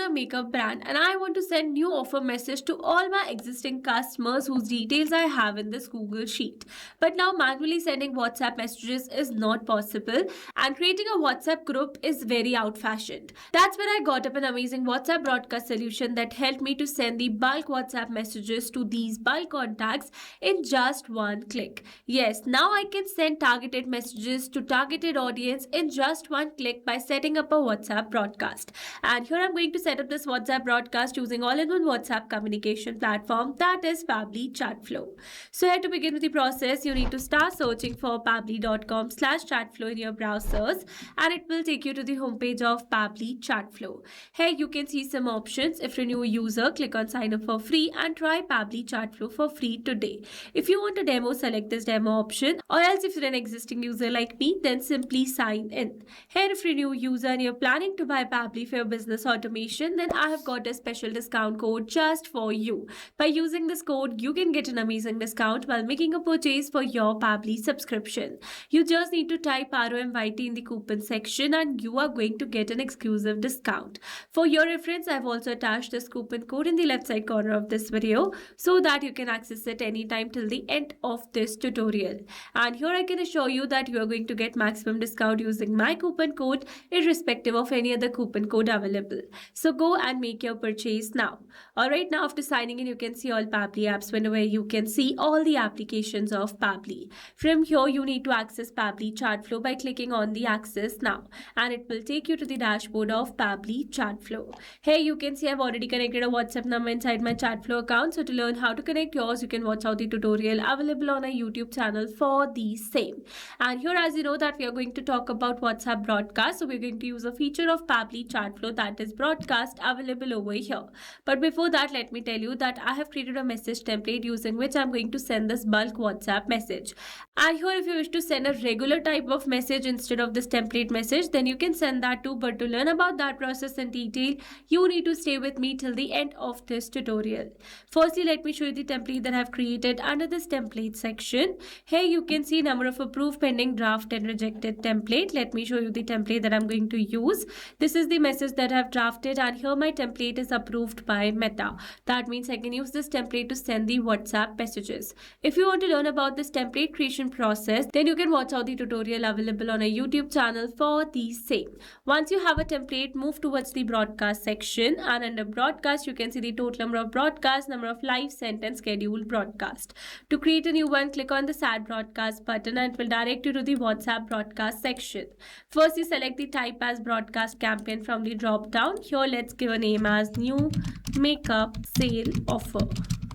a makeup brand and I want to send new offer message to all my existing customers whose details I have in this Google Sheet. But now manually sending WhatsApp messages is not possible and creating a WhatsApp group is very out-fashioned. That's when I got up an amazing WhatsApp broadcast solution that helped me to send the bulk WhatsApp messages to these bulk contacts in just one click. Yes, now I can send targeted messages to targeted audience in just one click by setting up a WhatsApp broadcast. And here I'm going to set up this WhatsApp broadcast using all-in-one WhatsApp communication platform, that is Pabbly Chatflow. So here to begin with the process, you need to start searching for pabbly.com/chatflow in your browsers and it will take you to the homepage of Pabbly Chatflow. Here you can see some options. If you're a new user, click on sign up for free and try Pabbly Chatflow for free today. If you want a demo, select this demo option, or else if you're an existing user like me, then simply sign in. Here if you're a new user and you're planning to buy Pabbly for your business automation, then I have got a special discount code just for you. By using this code, you can get an amazing discount while making a purchase for your Pabbly subscription. You just need to type ROMYT in the coupon section and you are going to get an exclusive discount. For your reference, I've also attached this coupon code in the left side corner of this video so that you can access it anytime till the end of this tutorial. And here I can assure you that you are going to get maximum discount using my coupon code irrespective of any other coupon code available. So go and make your purchase now. Alright, now after signing in, you can see all Pabbly apps window where you can see all the applications of Pabbly. From here, you need to access Pabbly Chatflow by clicking on the access now and it will take you to the dashboard of Pabbly Chatflow. Here you can see I've already connected a WhatsApp number inside my Chatflow account. So to learn how to connect yours, you can watch out the tutorial available on our YouTube channel for the same. And here, as you know, that we are going to talk about WhatsApp broadcast. So we're going to use a feature of Pabbly Chatflow, that is broadcast, available over here. But before that, let me tell you that I have created a message template using which I'm going to send this bulk WhatsApp message. And here, if you wish to send a regular type of message instead of this template message, then you can send that too. But to learn about that process in detail, you need to stay with me till the end of this tutorial. Firstly, let me show you the template that I have created under this template section. Here you can see number of approved, pending, draft and rejected template. Let me show you the template that I'm going to use. This is the message that I've drafted and here my template is approved by Meta. That means I can use this template to send the WhatsApp messages. If you want to learn about this template creation process, then you can watch out the tutorial available on our YouTube channel for the same. Once you have a template, move towards the broadcast section and under broadcast, you can see the total number of broadcasts, number of live sent and scheduled broadcast. To create a new one, click on the Add Broadcast button and it will direct you to the WhatsApp broadcast section. First, you select the type as broadcast campaign from the drop down. Here, let's give a name as new makeup sale offer.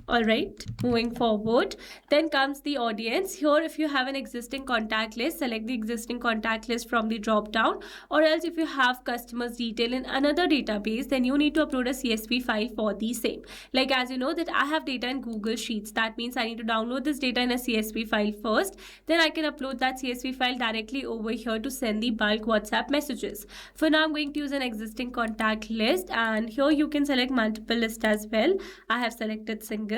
Alright, moving forward, then comes the audience. Here, if you have an existing contact list, select the existing contact list from the drop down, or else if you have customers detail in another database, then you need to upload a CSV file for the same. Like as you know that I have data in Google Sheets, that means I need to download this data in a CSV file first, then I can upload that CSV file directly over here to send the bulk WhatsApp messages. For now, I'm going to use an existing contact list and here you can select multiple lists as well. I have selected single.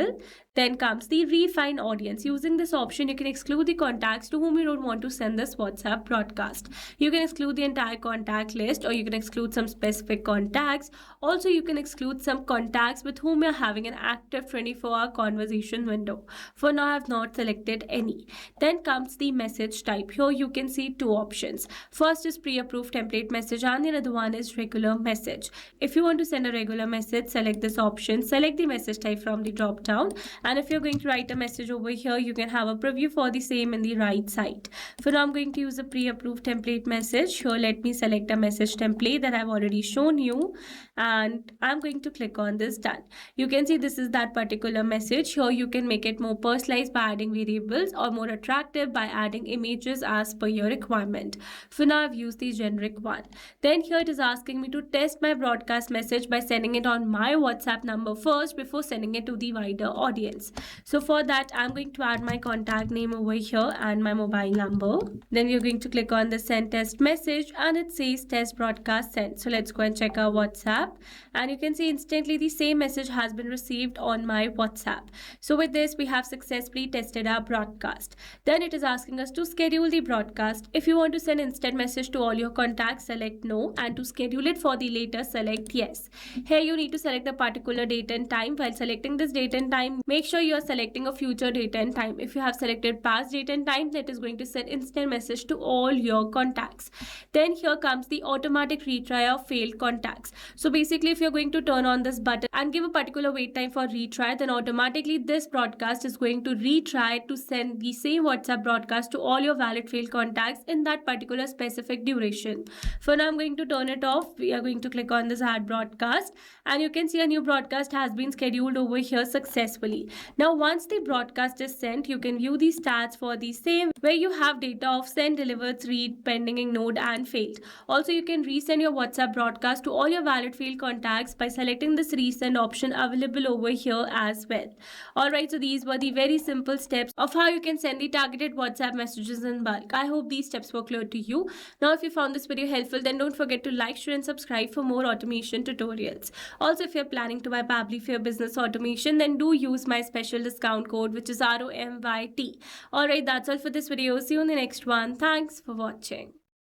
Then comes the refine audience. Using this option, you can exclude the contacts to whom you don't want to send this WhatsApp broadcast. You can exclude the entire contact list or you can exclude some specific contacts. Also, you can exclude some contacts with whom you're having an active 24-hour conversation window. For now, I have not selected any. Then comes the message type. Here you can see two options. First is pre-approved template message and the other one is regular message. If you want to send a regular message, select this option. Select the message type from the drop down. And if you're going to write a message over here, you can have a preview for the same in the right side. For now, I'm going to use a pre-approved template message. Here, let me select a message template that I've already shown you. And I'm going to click on this done. You can see this is that particular message. Here, you can make it more personalized by adding variables or more attractive by adding images as per your requirement. For now, I've used the generic one. Then here it is asking me to test my broadcast message by sending it on my WhatsApp number first before sending it to the wider wider audience. So for that, I'm going to add my contact name over here and my mobile number. Then you're going to click on the send test message and it says test broadcast sent. So let's go and check our WhatsApp, and you can see instantly the same message has been received on my WhatsApp. So with this, we have successfully tested our broadcast. Then it is asking us to schedule the broadcast. If you want to send instant message to all your contacts, select no, and to schedule it for the later, select yes. Here you need to select a particular date and time. While selecting this date and time, make sure you are selecting a future date and time. If you have selected past date and time, that is going to send instant message to all your contacts. Then here comes the automatic retry of failed contacts. So basically, if you're going to turn on this button and give a particular wait time for retry, then automatically this broadcast is going to retry to send the same WhatsApp broadcast to all your valid failed contacts in that particular specific duration. For now, I'm going to turn it off. We are going to click on this add broadcast, and you can see a new broadcast has been scheduled over here successfully. Now once the broadcast is sent, you can view the stats for the same, where you have data of sent, delivered, read, pending, ignored and failed. Also, you can resend your WhatsApp broadcast to all your valid failed contacts by selecting this resend option available over here as well. Alright, so these were the very simple steps of how you can send the targeted WhatsApp messages in bulk. I hope these steps were clear to you. Now if you found this video helpful, then don't forget to like, share and subscribe for more automation tutorials. Also, if you're planning to buy Pabbly for your business automation, then do use my special discount code, which is ROMYT. Alright, that's all for this video. See you in the next one. Thanks for watching.